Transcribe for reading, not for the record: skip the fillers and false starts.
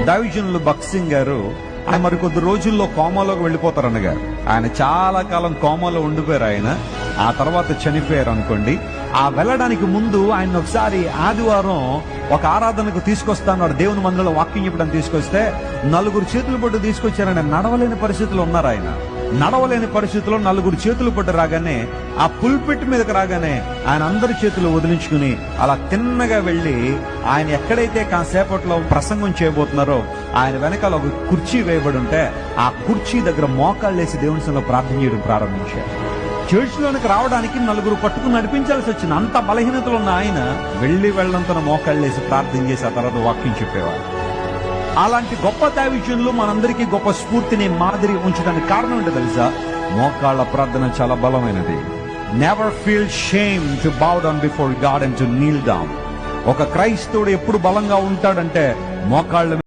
దైవజనులు భక్సింగ్ గారు ఆయన మరి కొద్ది రోజుల్లో కోమాలోకి వెళ్ళిపోతారు అన్నగారు. ఆయన చాలా కాలం కోమాలో ఉండిపోయారు. ఆయన ఆ తర్వాత చనిపోయారు అనుకోండి. ఆ వెళ్ళడానికి ముందు ఆయన ఒకసారి ఆదివారం ఒక ఆరాధనకు తీసుకొస్తాను, దేవుని మందిరంలో వాక్యం చెప్పడానికి తీసుకొస్తే 4 చేతులు పట్టు తీసుకొచ్చారని నడవలేని పరిస్థితులు ఉన్నారు. ఆయన నడవలేని పరిస్థితుల్లో 4 చేతులు పట్టు రాగానే ఆ పుల్పిట్ మీదకి రాగానే ఆయన అందరి చేతులు వదిలించుకుని అలా తిన్నగా వెళ్ళి ఆయన ఎక్కడైతే కాసేపట్లో ప్రసంగం చేయబోతున్నారో ఆయన వెనకాల ఒక కుర్చీ వేయబడి ఉంటే ఆ కుర్చీ దగ్గర మోకాళ్ళేసి దేవుని సన్నిధిలో ప్రార్థన చేయడం ప్రారంభించారు. చర్చ్ లోనికి రావడానికి 4 పట్టుకుని నడిపించాల్సి వచ్చింది. అంత బలహీనతలు ఉన్న ఆయన వెళ్ళంతన మోకాళ్ళేసి ప్రార్థన చేసి ఆ తర్వాత వాక్యం చెప్పేవారు. అలాంటి గొప్ప దైవజనులు మనందరికీ గొప్ప స్ఫూర్తిని మాదిరి ఉంచడానికి కారణం ఏంటో తెలుసా? మోకాళ్ళ ప్రార్థన చాలా బలమైనది. Never feel shame to bow down before God and to Neel down. ఒక క్రైస్తవుడు ఎప్పుడు బలంగా ఉంటాడంటే మోకాళ్ళ